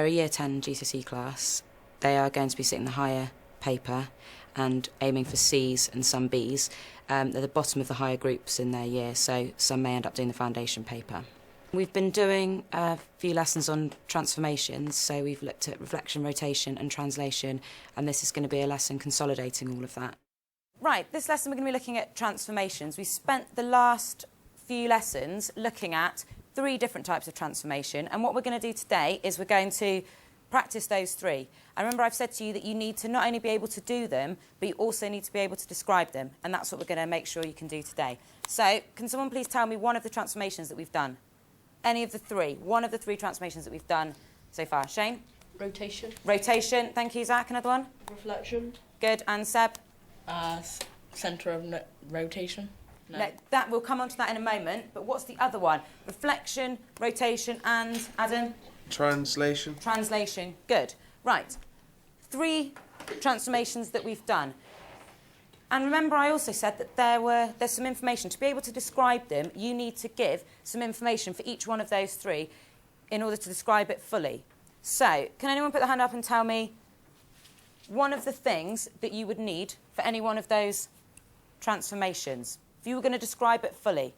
they're a Year 10 GCSE class. They are going to be sitting the higher paper and aiming for C's and some B's. They're the bottom of the higher groups in their year, so some may end up doing the foundation paper. We've been doing a few lessons on transformations, so we've looked at reflection, rotation and translation, and this is going to be a lesson consolidating all of that. Right, this lesson we're going to be looking at transformations. We spent the last few lessons looking at 3 different types of transformation, and what we're going to do today is we're going to practice those 3. And remember, I've said to you that you need to not only be able to do them, but you also need to be able to describe them, and that's what we're going to make sure you can do today. So, can someone please tell me one of the transformations that we've done? Any of the 3. One of the 3 transformations that we've done so far. Shane? Rotation. Rotation. Thank you, Zach. Another one? Reflection. Good. And Seb? Centre of rotation. No. That, we'll come on to that in a moment, but what's the other one? Reflection, rotation and, Adam? Translation. Translation. Good. Right. 3 transformations that we've done. And remember, I also said that there's some information. To be able to describe them, you need to give some information for each one of those 3 in order to describe it fully. So, can anyone put their hand up and tell me one of the things that you would need for any one of those transformations? If you were going to describe it fully,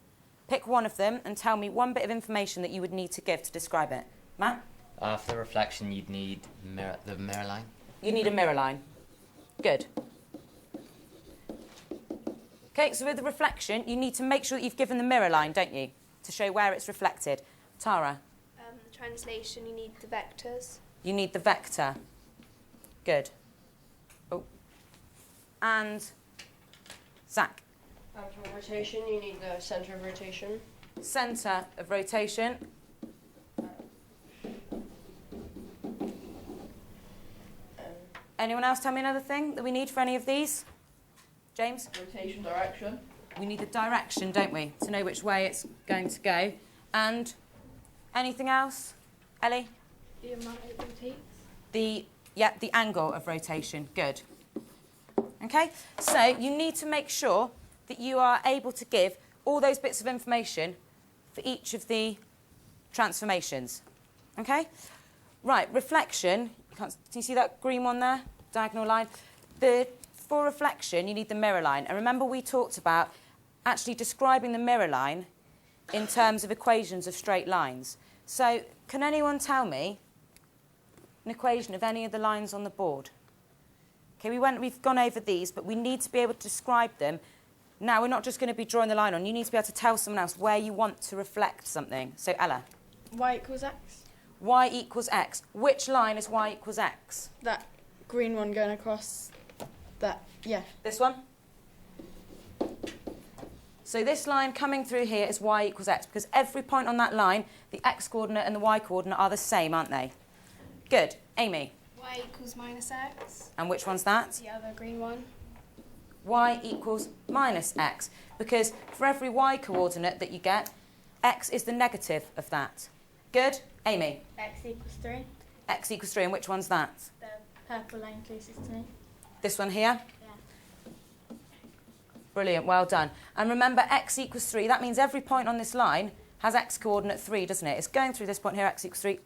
pick one of them and tell me one bit of information that you would need to give to describe it. Matt? For the reflection, you'd need the mirror line. You need a mirror line. Good. OK, so with the reflection, you need to make sure that you've given the mirror line, don't you, to show where it's reflected. Tara? Translation, you need the vectors. You need the vector. Good. Oh. And Zach? For rotation, you need the centre of rotation. Centre of rotation. Anyone else tell me another thing that we need for any of these? James? Rotation direction. We need the direction, don't we, to know which way it's going to go. And anything else? Ellie? The amount it rotates. The angle of rotation. Good. OK, so you need to make sure that you are able to give all those bits of information for each of the transformations. OK? Right, reflection. Can you see that green one there? Diagonal line. For reflection, you need the mirror line. And remember, we talked about actually describing the mirror line in terms of equations of straight lines. So, can anyone tell me an equation of any of the lines on the board? OK, we've gone over these, but we need to be able to describe them. Now, we're not just going to be drawing the line on. You need to be able to tell someone else where you want to reflect something. So, Ella? Y equals x. Y equals x. Which line is y equals x? That green one going across that, yeah. This one? So this line coming through here is y equals x, because every point on that line, the x-coordinate and the y-coordinate are the same, aren't they? Good. Amy? Y equals minus x. And which one's that? The other green one. Y equals minus x, because for every y-coordinate that you get, x is the negative of that. Good. Amy? X equals 3. X equals 3, and which one's that? The purple line closest to me. This one here? Yeah. Brilliant, well done. And remember, x equals 3, that means every point on this line has x-coordinate 3, doesn't it? It's going through this point here, x equals 3.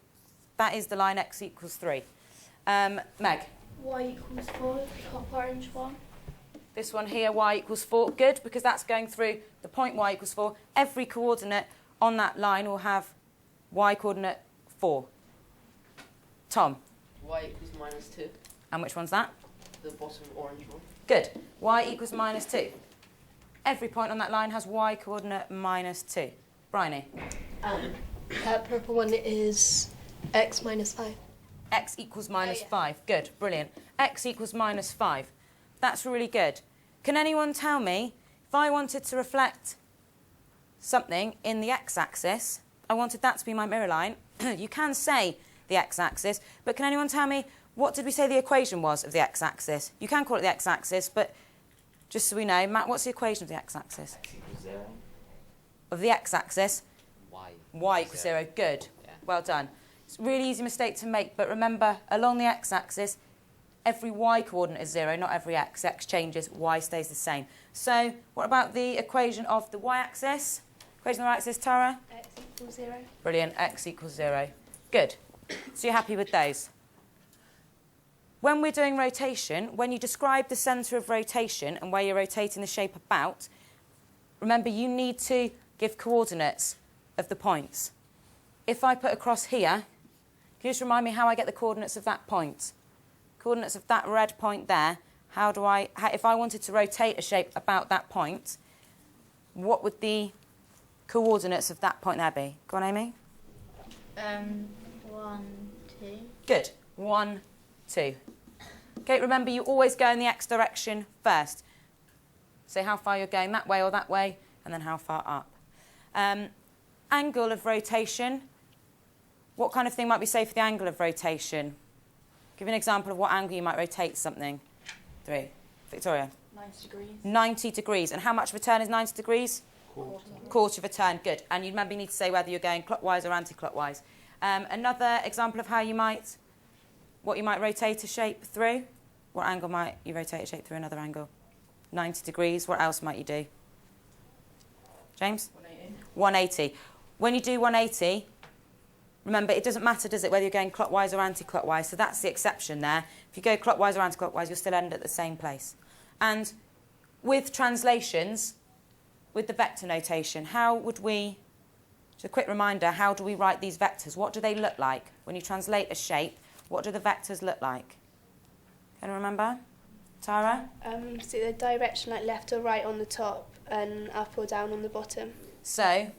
That is the line x equals 3. Meg? Y equals 4, the top orange one. This one here, y equals 4. Good, because that's going through the point y equals 4. Every coordinate on that line will have y-coordinate 4. Tom? Y equals minus 2. And which one's that? The bottom orange one. Good. Y equals minus 2. Every point on that line has y-coordinate minus 2. Bryony? That purple one is x minus 5. X equals minus 5. Good, brilliant. X equals minus 5. That's really good. Can anyone tell me, if I wanted to reflect something in the x-axis, I wanted that to be my mirror line, you can say the x-axis, but can anyone tell me, what did we say the equation was of the x-axis? You can call it the x-axis, but just so we know, Matt, what's the equation of the x-axis? X equals 0. Of the x-axis? Y. Y equals 0. Good. Yeah. Well done. It's a really easy mistake to make, but remember, along the x-axis, every y-coordinate is 0, not every x. X changes, y stays the same. So, what about the equation of the y-axis? Equation of the y-axis, Tara? X equals 0. Brilliant. X equals 0. Good. So you're happy with those? When we're doing rotation, when you describe the centre of rotation and where you're rotating the shape about, remember you need to give coordinates of the points. If I put across here, can you just remind me how I get the coordinates of that point? Coordinates of that red point there, if I wanted to rotate a shape about that point, what would the coordinates of that point there be? Go on, Amy. 1, 2. Good. 1, 2. Okay, remember you always go in the x direction first. Say how far you're going that way or that way, and then how far up. Angle of rotation. What kind of thing might we say for the angle of rotation? Give an example of what angle you might rotate something. 3. Victoria? 90 degrees. 90 degrees. And how much of a turn is 90 degrees? Quarter of a turn. Good. And you remember you need to say whether you're going clockwise or anti-clockwise. Another example of how you might, what you might rotate a shape through. What angle might you rotate a shape through another angle? 90 degrees. What else might you do? James? 180. 180. When you do 180, remember, it doesn't matter, does it, whether you're going clockwise or anti-clockwise. So that's the exception there. If you go clockwise or anti-clockwise, you'll still end at the same place. And with translations, with the vector notation, how would we, just a quick reminder, how do we write these vectors? What do they look like? When you translate a shape, what do the vectors look like? Can you remember? Tara? So the direction like left or right on the top and up or down on the bottom. So,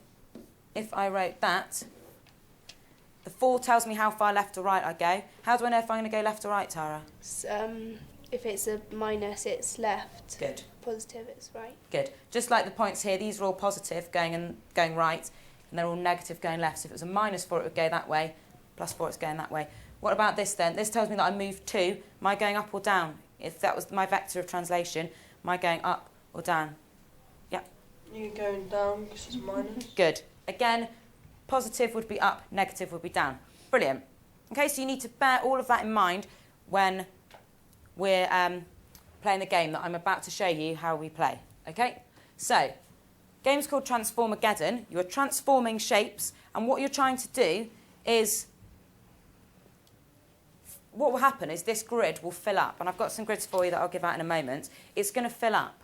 if I wrote that, the 4 tells me how far left or right I go. How do I know if I'm going to go left or right, Tara? If it's a minus, it's left. Good. Positive, it's right. Good. Just like the points here, these are all positive, going right, and they're all negative, going left. So if it was a -4, it would go that way. +4, it's going that way. What about this then? This tells me that I moved 2. Am I going up or down? If that was my vector of translation, am I going up or down? Yep. You're going down because it's minus. Good. Again, positive would be up, negative would be down. Brilliant. Okay, so you need to bear all of that in mind when we're playing the game that I'm about to show you how we play. Okay? So, game's called Transformageddon. You are transforming shapes, and what you're trying to do is, what will happen is this grid will fill up, and I've got some grids for you that I'll give out in a moment. It's going to fill up,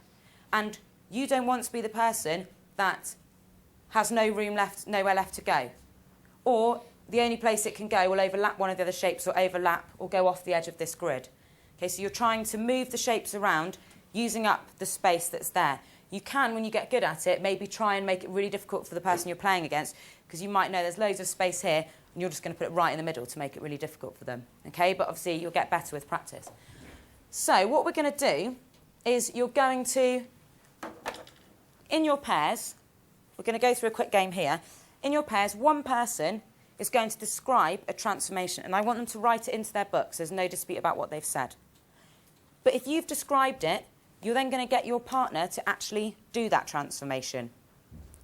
and you don't want to be the person that has no room left, nowhere left to go. Or the only place it can go will overlap one of the other shapes or overlap or go off the edge of this grid. Okay, so you're trying to move the shapes around using up the space that's there. You can, when you get good at it, maybe try and make it really difficult for the person you're playing against, because you might know there's loads of space here and you're just going to put it right in the middle to make it really difficult for them. Okay, but obviously you'll get better with practice. So what we're going to do is you're going to, in your pairs, we're going to go through a quick game here. In your pairs, one person is going to describe a transformation, and I want them to write it into their books. There's no dispute about what they've said. But if you've described it, you're then going to get your partner to actually do that transformation.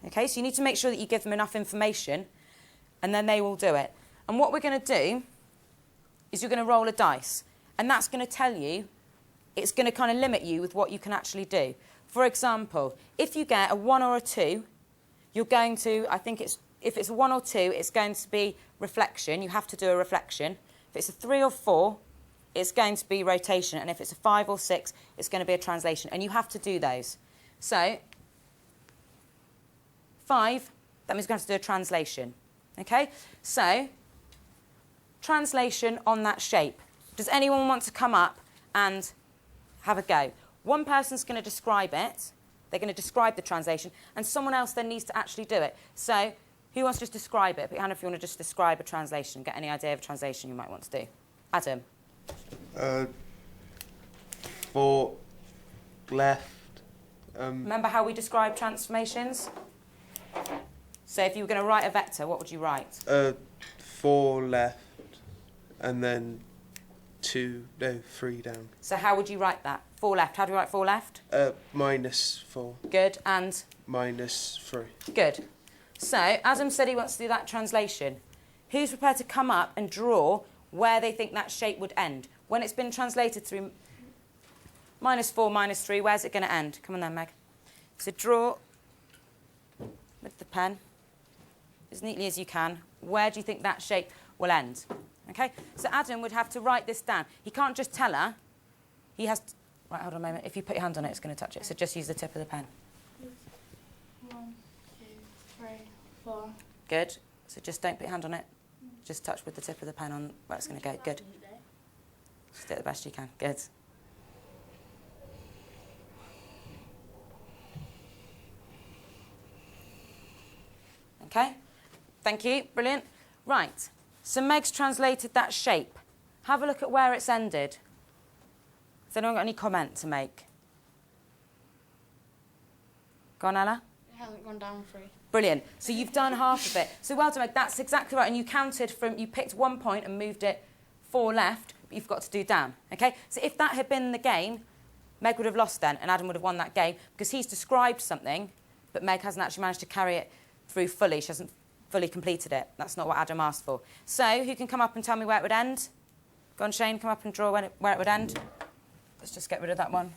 Okay, so you need to make sure that you give them enough information, and then they will do it. And what we're going to do is you're going to roll a dice, and that's going to tell you, it's going to kind of limit you with what you can actually do. For example, if you get a 1 or a 2, you're going to, I think it's, if it's a 1 or 2, it's going to be reflection. You have to do a reflection. If it's a 3 or 4, it's going to be rotation. And if it's a 5 or 6, it's going to be a translation. And you have to do those. So, 5, that means you're going to have to do a translation. Okay? So, translation on that shape. Does anyone want to come up and have a go? One person's going to describe it. They're going to describe the translation, and someone else then needs to actually do it. So, who wants to just describe it? Put your hand up if you want to just describe a translation. Get any idea of a translation you might want to do. Adam. 4 left. Remember how we describe transformations? So, if you were going to write a vector, what would you write? 4 left, and then 3 down. So, how would you write that? 4 left. How do you write 4 left? -4. Good. And? -3. Good. So, Adam said he wants to do that translation. Who's prepared to come up and draw where they think that shape would end? When it's been translated through -4, -3, where's it going to end? Come on then, Meg. So draw with the pen as neatly as you can. Where do you think that shape will end? Okay? So Adam would have to write this down. He can't just tell her. He has to... Right, hold on a moment. If you put your hand on it, it's going to touch it. So just use the tip of the pen. 1, 2, 3, 4. Good. So just don't put your hand on it. Just touch with the tip of the pen on where it's going to go. Good. Just do it the best you can. Good. Okay. Thank you. Brilliant. Right. So Meg's translated that shape. Have a look at where it's ended. Has anyone got any comment to make? Go on, Ella. It hasn't gone down 3. Brilliant. So you've done half of it. So well done, Meg. That's exactly right. And you counted from, you picked 1 point and moved it 4 left, but you've got to do down. Okay? So if that had been the game, Meg would have lost then, and Adam would have won that game because he's described something, but Meg hasn't actually managed to carry it through fully. She hasn't fully completed it. That's not what Adam asked for. So who can come up and tell me where it would end? Go on, Shane, come up and draw where it would end. Let's just get rid of that one.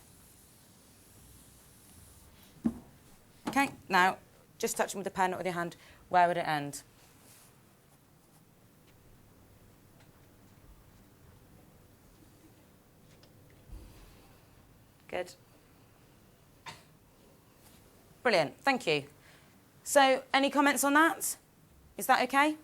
Okay, now, just touch them with the pen, not with your hand. Where would it end? Good. Brilliant, thank you. So, any comments on that? Is that okay?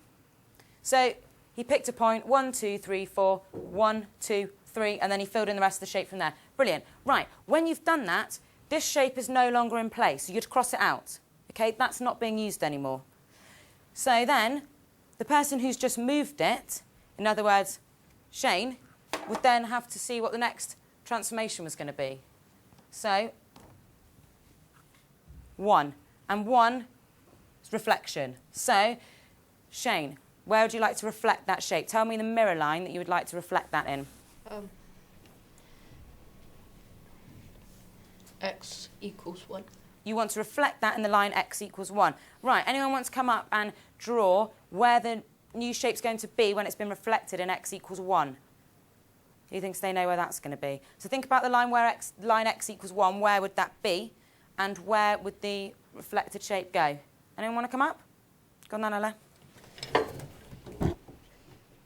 So, he picked a point, 1, 2, 3, 4, 1, 2, 3, and then he filled in the rest of the shape from there. Brilliant. Right, when you've done that, this shape is no longer in place. So you'd cross it out. Okay, that's not being used anymore. So then, the person who's just moved it, in other words, Shane, would then have to see what the next transformation was going to be. So, 1. And 1 is reflection. So, Shane, where would you like to reflect that shape? Tell me the mirror line that you would like to reflect that in. X equals 1. You want to reflect that in the line x equals 1. Right, anyone want to come up and draw where the new shape's going to be when it's been reflected in x equals 1? Who thinks they know where that's going to be? So think about the line where line x equals 1, where would that be? And where would the reflected shape go? Anyone want to come up? Go on then, Ella.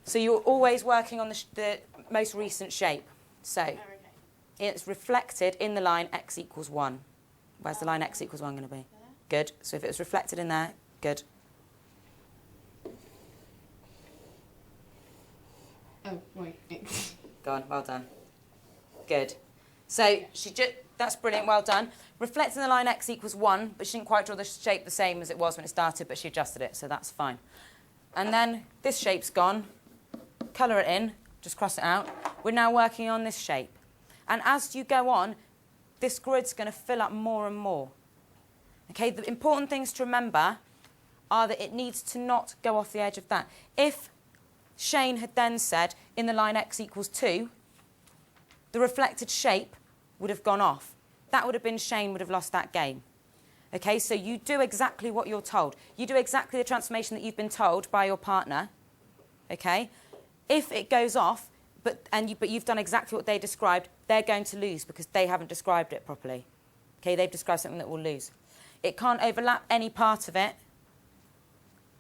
So you're always working on the most recent shape. So it's reflected in the line x equals 1. Where's the line x equals 1 going to be? Good. So if it was reflected in there, good. Oh, wait. Go on, well done. Good. So that's brilliant, well done. Reflecting the line x equals 1, but she didn't quite draw the shape the same as it was when it started, but she adjusted it, so that's fine. And then this shape's gone. Colour it in, just cross it out. We're now working on this shape. And as you go on, this grid's going to fill up more and more. Okay, the important things to remember are that it needs to not go off the edge of that. If Shane had then said, in the line x equals 2, the reflected shape would have gone off. That would have been Shane would have lost that game. Okay, so you do exactly what you're told. You do exactly the transformation that you've been told by your partner. Okay, if it goes off, but you've done exactly what they described, they're going to lose because they haven't described it properly. Okay, they've described something that will lose. It can't overlap any part of it.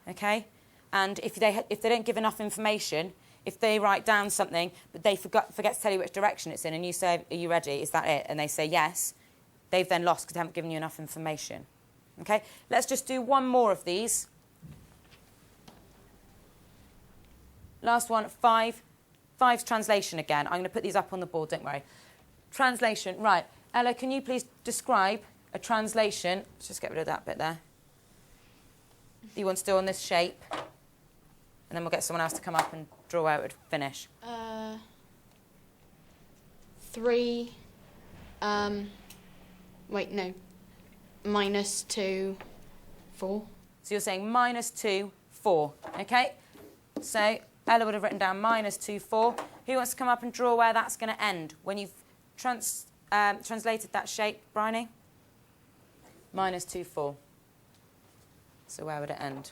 Okay, and if they don't give enough information, if they write down something but they forget to tell you which direction it's in, and you say, "Are you ready? Is that it?" and they say yes, they've then lost because they haven't given you enough information. Okay, let's just do one more of these. Last one, 5. 5's translation again. I'm going to put these up on the board, don't worry. Translation, right. Ella, can you please describe a translation? Let's just get rid of that bit there. You want to do on this shape. And then we'll get someone else to come up and draw where it would finish. 3, wait, no. -2, 4. So you're saying -2, 4. Okay? So Ella would have written down -2, 4. Who wants to come up and draw where that's going to end when you've translated that shape, Bryony? -2, 4. So where would it end?